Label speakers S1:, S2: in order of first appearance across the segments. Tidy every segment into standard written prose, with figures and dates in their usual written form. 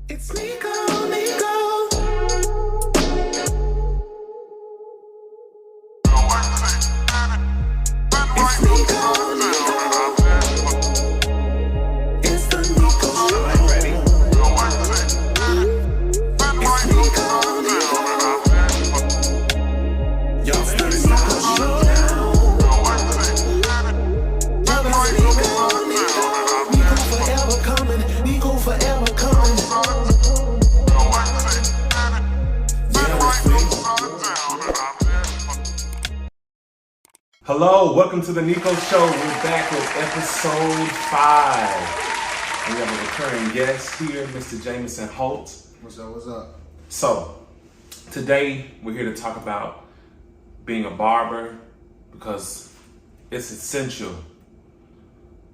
S1: It's Nikko, Nikko. It's Nikko, Nikko. It's the Nikko Show. I'm ready. It's Nikko, Nikko. Y'all it's the Nikko Show now. It's Nikko, Nikko. Nikko forever coming. Nikko forever coming.
S2: Hello, welcome to the Nikko Show. We're back with episode 5. We have a recurring guest here, Mr. Jameson Holt.
S3: What's up? What's up?
S2: So, today we're here to talk about being a barber because it's essential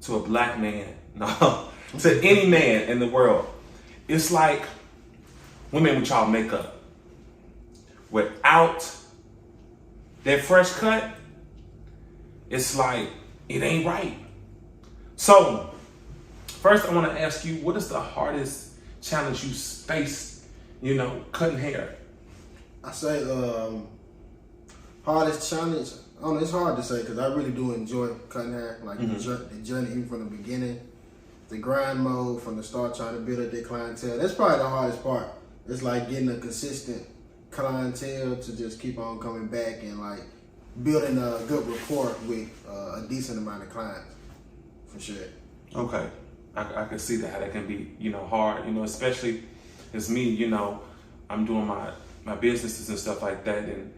S2: to a black man, no, to any man in the world. It's like women with y'all makeup. Without that fresh cut, it's like, it ain't right. So, first I want to ask you, what is the hardest challenge you faced, cutting hair?
S3: I say hardest challenge, I don't know, it's hard to say because I really do enjoy cutting hair. Like the journey even from the beginning, the grind mode from the start, trying to build up their clientele. That's probably the hardest part. It's like getting a consistent clientele to just keep on coming back and like building a good rapport with a decent amount of clients, for sure.
S2: Okay, I can see that can be, hard, especially as me, I'm doing my businesses and stuff like that. And,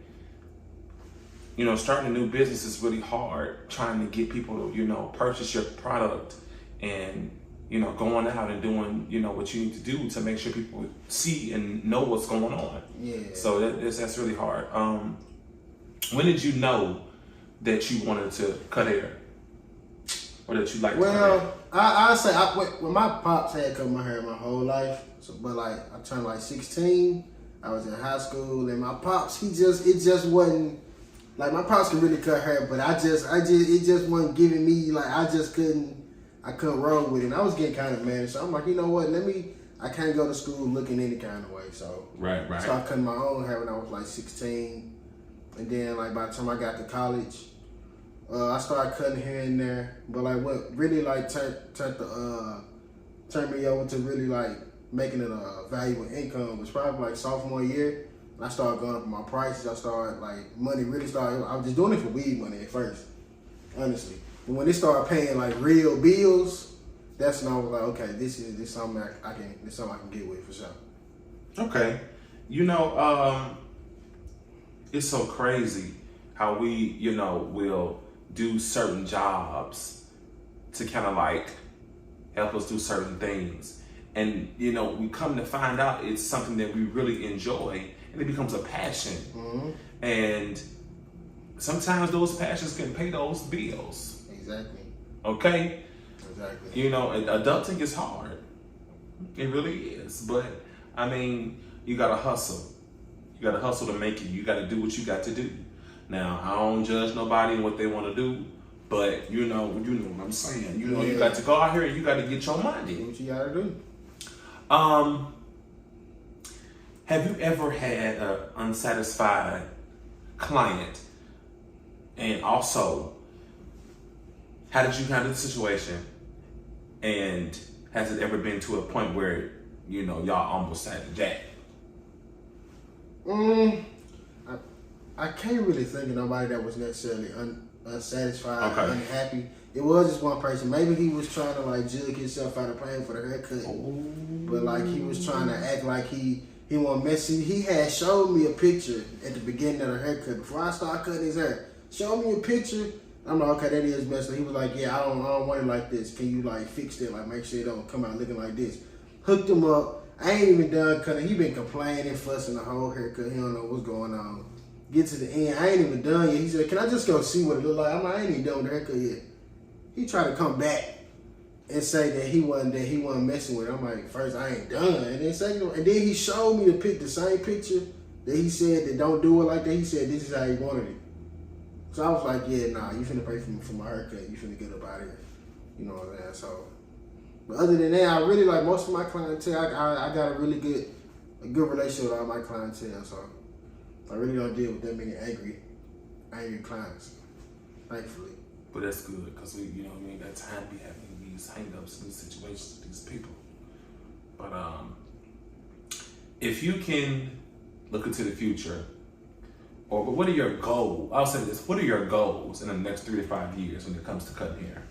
S2: starting a new business is really hard, trying to get people to, purchase your product and, going out and doing, what you need to do to make sure people see and know what's going on.
S3: Yeah.
S2: So that's really hard. When did you know that you wanted to cut hair? Or that you liked to cut hair?
S3: Well, I say, when my pops had cut my hair my whole life, but like I turned like 16, I was in high school, and my pops, it just wasn't, like my pops could really cut hair, but it just wasn't giving me, like I couldn't roll with it. And I was getting kind of mad, so I'm like, you know what, I can't go to school looking any kind of way, so.
S2: Right.
S3: So I cut my own hair when I was like 16. And then, like, by the time I got to college, I started cutting here and there. But, like, what really, like, turned me over to really, like, making it a valuable income was probably, like, sophomore year. And I started going up my prices. I started, like, money really started. I was just doing it for weed money at first, honestly. But when they started paying, like, real bills, that's when I was like, okay, this is something I can get with for sure.
S2: Okay. It's so crazy how we, will do certain jobs to kind of like help us do certain things. And, we come to find out it's something that we really enjoy and it becomes a passion.
S3: Mm-hmm.
S2: And sometimes those passions can pay those bills.
S3: Exactly.
S2: Okay?
S3: Exactly.
S2: Adulting is hard. It really is. But, you got to hustle. You got to hustle to make it. You got to do what you got to do. Now, I don't judge nobody and what they want to do, but you know what I'm saying. You got to go out here and you got to get your money.
S3: Do what you got to do.
S2: Have you ever had an unsatisfied client? And also, how did you handle the situation? And has it ever been to a point where, y'all almost had to jack?
S3: I can't really think of nobody that was necessarily unsatisfied,
S2: okay,
S3: unhappy. It was just one person. Maybe he was trying to like jug himself out of paying for the haircut, but like he was trying to act like he wasn't messy. He had showed me a picture at the beginning of the haircut before I started cutting his hair. Showed me a picture. I'm like, okay, that is messy. He was like, yeah, I don't want it like this. Can you like fix it? Like make sure it don't come out looking like this. Hooked him up. I ain't even done cutting. He been complaining, fussing the whole haircut. He don't know what's going on. Get to the end. I ain't even done yet. He said, can I just go see what it look like? I'm like, I ain't even done with the haircut yet. He tried to come back and say that he wasn't messing with it. I'm like, first, I ain't done. And then second, and then he showed me the same picture that he said that don't do it like that. He said this is how he wanted it. So I was like, yeah, nah, you finna pay for my haircut. You finna get up out of here. You know what I'm saying? So But other than that, I really like most of my clientele. I got a good relationship with all my clientele, so I really don't deal with that many angry clients, thankfully.
S2: But that's good because we ain't got time to be having these hang-ups and these situations with these people. But if you can look into the future, but what are your goals? I'll say this: what are your goals in the next 3 to 5 years when it comes to cutting hair?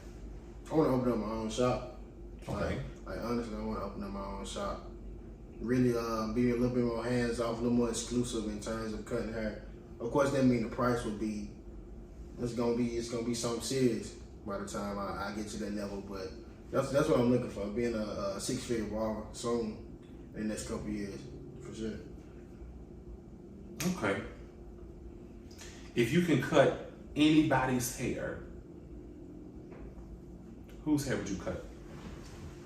S3: I want to open up my own shop.
S2: Okay.
S3: Like honestly, I want to open up my own shop. Really, be a little bit more hands off, a little more exclusive in terms of cutting hair. Of course, that means the price would be. It's gonna be something serious by the time I get to that level. But that's what I'm looking for. Being a 6-figure barber soon in the next couple of years, for sure.
S2: Okay. If you can cut anybody's hair, whose hair would you cut?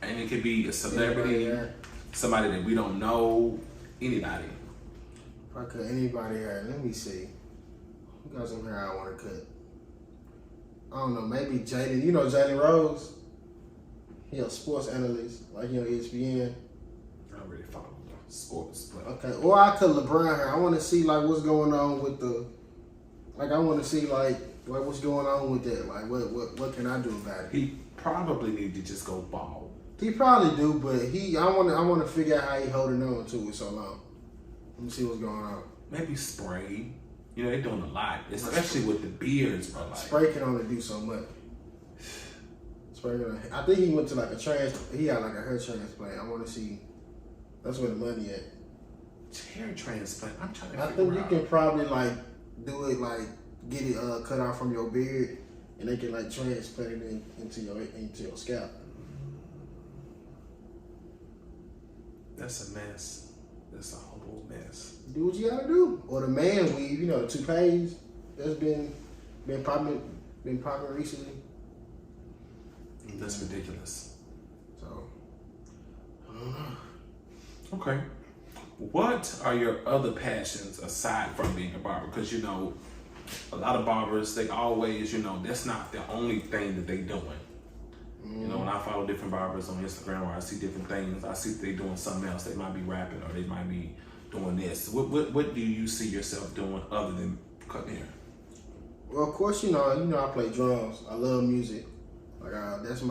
S2: And it could be a celebrity, somebody that we don't know, anybody.
S3: If I cut anybody hair, let me see. Who got some hair I want to cut? I don't know, maybe Jaden. You know Jaden Rose? He a sports analyst, like on ESPN.
S2: I don't really follow sports, but
S3: okay. Or I cut LeBron hair. I want to see like what's going on with the. Like I want to see like what's going on with that. Like what can I do about it?
S2: He probably need to just go bald.
S3: He probably do, but I want to figure out how he holding on to it so long. Let me see what's going on.
S2: Maybe spray. They're doing a lot, especially with the beards, bro. Like,
S3: spray can only do so much. Spray can. I think he went to like he had like a hair transplant. I want to see. That's where the money at.
S2: Hair transplant. I'm trying to.
S3: I think you can probably like do it like get it cut off from your beard, and they can like transplant it into your scalp.
S2: That's a mess. That's a whole mess.
S3: Do what you gotta do. Or the man weave, the toupees that's been popular recently.
S2: That's ridiculous.
S3: So I don't know.
S2: Okay. What are your other passions aside from being a barber? Because a lot of barbers, they always, that's not the only thing that they doing. When I follow different barbers on Instagram where I see different things, I see they doing something else. They might be rapping or they might be doing this. What do you see yourself doing other than cutting hair?
S3: Well, of course, I play drums. I love music. Like that's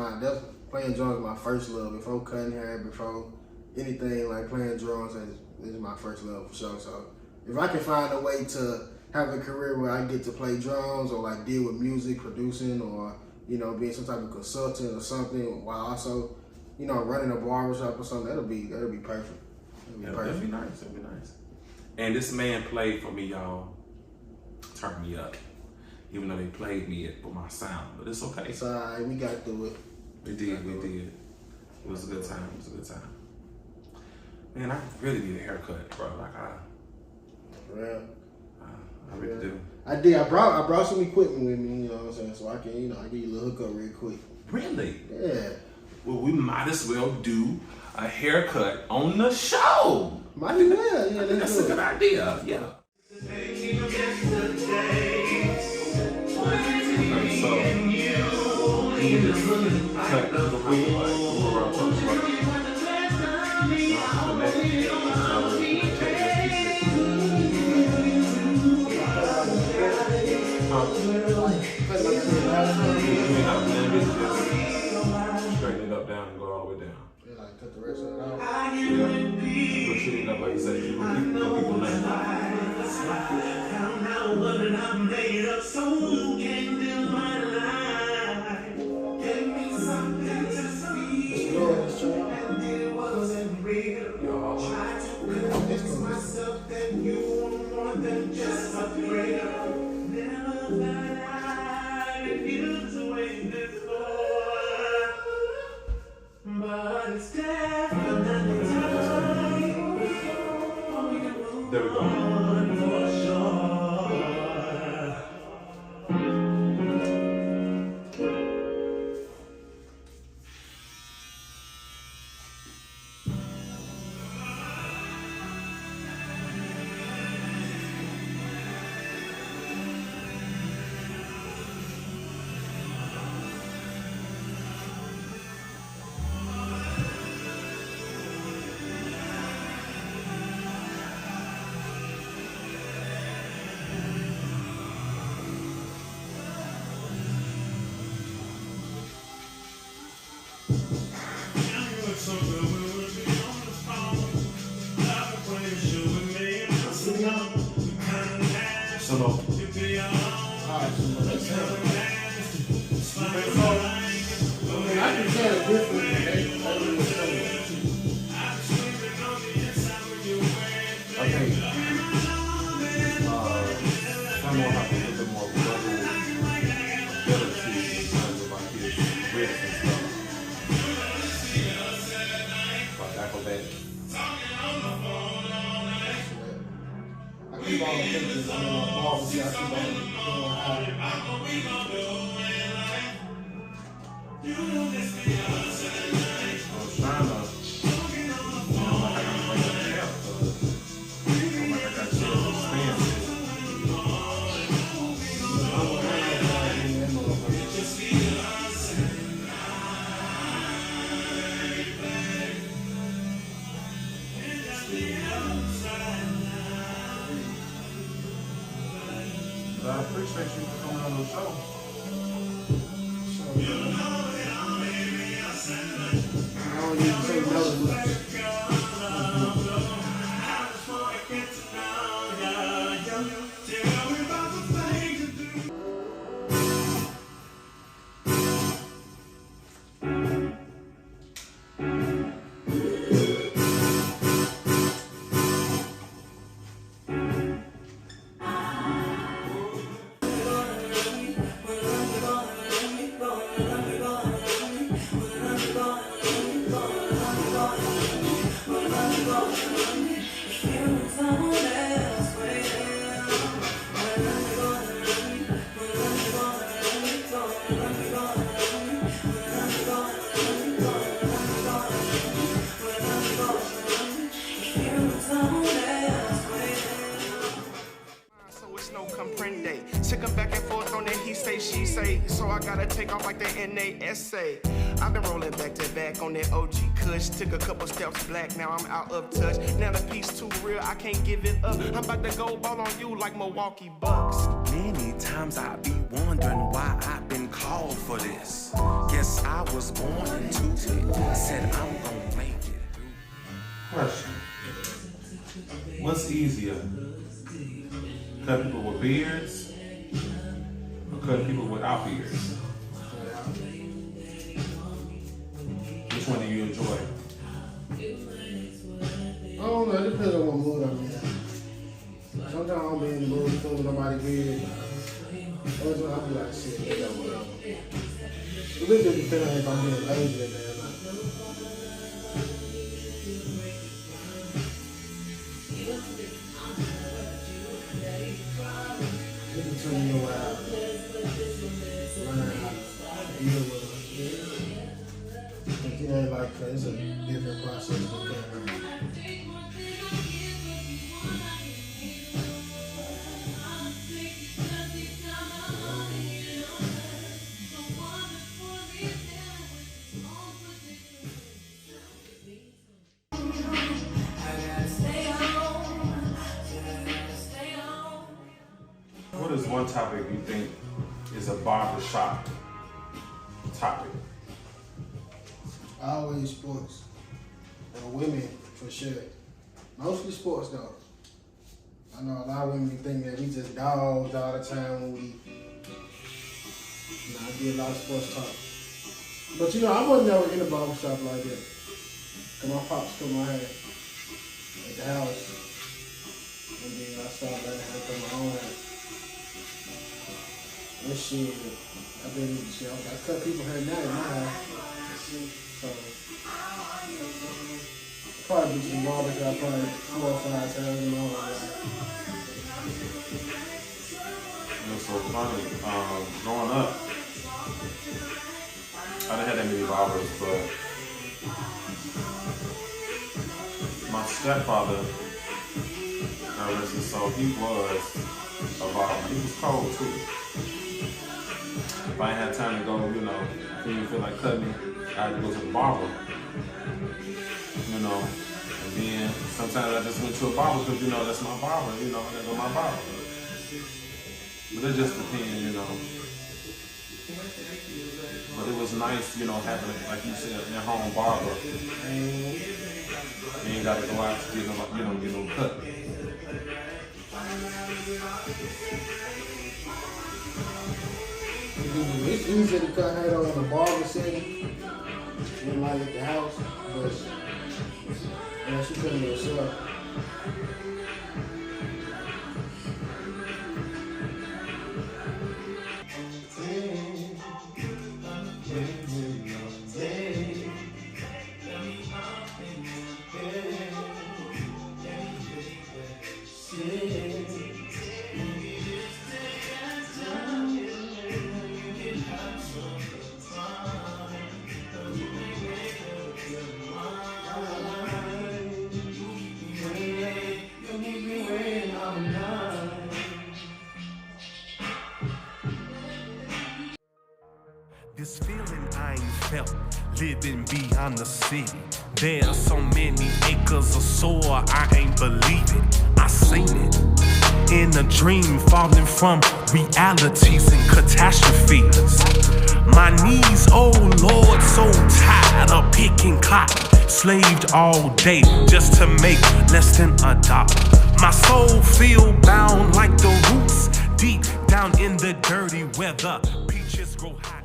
S3: playing drums is my first love. Before cutting hair, before anything like playing drums is my first love for sure. So if I can find a way to have a career where I get to play drums or like deal with music, producing, or being some type of consultant or something, while also, running a barbershop or something, that'll be perfect.
S2: That'd be nice. That'd be nice. And this man played for me, y'all. Turned me up. Even though they played me with my sound, but it's okay.
S3: It's alright. We got through it.
S2: We did. It was a good time. Man, I really need a haircut, bro.
S3: For real.
S2: I really do.
S3: I did. I brought some equipment with me, what I'm saying, so I can, I give you a little hookup real quick.
S2: Really?
S3: Yeah.
S2: Well, we might as well do a haircut on the show.
S3: Might as well. Yeah,
S2: that's a good idea. Yeah. So, you just cut the straighten it up down and go all the way down.
S3: Yeah, like cut the rest of it out.
S2: Yeah. But shooting up like you said, people land. There we go.
S3: vibe too much. I mean, I can tell the difference.
S2: I think someone have a little bit more global ability in terms of like his wrist and stuff. Like acrobatics.
S3: I keep on thinking, I keep on doing high.
S2: I was trying to, like I can bring it up, but like I got shit to expand it. But I appreciate you for coming on the show.
S3: I don't even say no to much.
S4: Chicken back and forth on that he say, she say. So I gotta take off like that NASA. I've been rolling back to back on that OG Kush. Took a couple steps black, now I'm out of touch. Now the piece too real, I can't give it up. I'm about to go ball on you like Milwaukee Bucks.
S5: Many times I be wondering why I've been called for this. Guess I was born into it. Said I'm gonna make it.
S2: Question. What's easier? Cut people with beards or cut people without beards? Which one do you enjoy?
S3: I don't know, it depends on what mood I'm in. Sometimes I don't be in the mood to with nobody weird. Other times I'll be like, shit, they got whatever. It really just depends on if I'm being lazy or not. It between you and learn how to deal with it. Like, it ain't like, it's a different process with camera.
S2: What is one topic you think is a barbershop topic?
S3: Always sports. And women, for sure. Mostly sports, though. I know a lot of women think that we just dogs all the time when we, I do a lot of sports talk. But I wasn't never in a barbershop like that. Cause my pops cut my hair at the house. And then I started learning how to cut my own hair. And shit, I cut people hair now in my house. So, probably be some barbers I probably 4 or 5 times in my whole life.
S2: It's so funny. Growing up, I didn't have that many barbers, but my stepfather, so he was a barber. He was cold too. If I ain't had time to go, if he didn't feel like cutting me, I had to go to the barber. And then sometimes I just went to a barber because, that's my barber, I gotta go to my barber. But it just depends, But it was nice, having, like you said, an home barber. You ain't gotta go out to get no cut.
S3: It's easier to cut hair though in the barber setting than like at the house, but unless you cut it yourself.
S5: This feeling I ain't felt, living beyond the city. There are so many acres of soil, I ain't believe it. I seen it in a dream, falling from realities and catastrophes. My knees, oh Lord, so tired of picking cotton. Slaved all day just to make less than $1. My soul feel bound like the roots deep down in the dirty weather. Peaches grow high.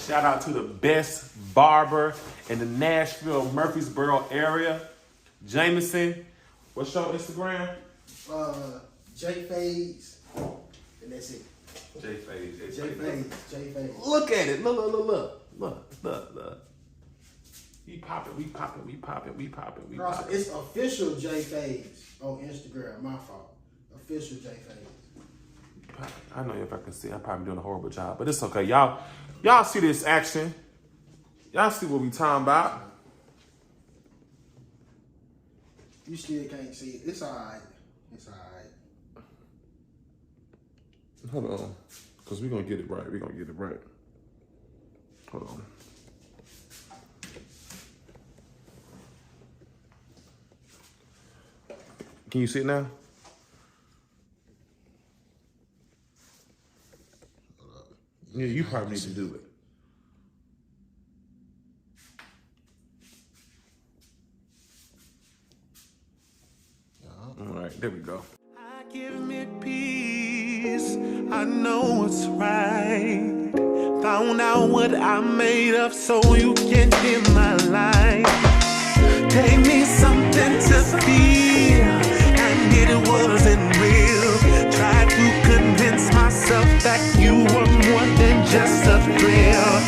S2: Shout out to the best barber in the Nashville, Murfreesboro area. Jameson, what's your Instagram?
S3: J Fades, and that's it.
S2: J Fades.
S3: J Fades.
S2: Look at it. Look. We popping.
S3: It's official J Fades on Instagram. My fault. Official J Fades.
S2: I know if I can see, I'm probably doing a horrible job, but it's okay. Y'all see this action. Y'all see what we talking about.
S3: You still can't see it. It's alright.
S2: Hold on. Because we're going to get it right. Hold on. Can you see it now? Yeah, you probably need to do it. All right, there we go.
S5: I give me peace, I know it's right. Found out what I made up so you can hear my life. Gave me something to feel, and it wasn't real. Tried to convince myself that you were more than just a thrill.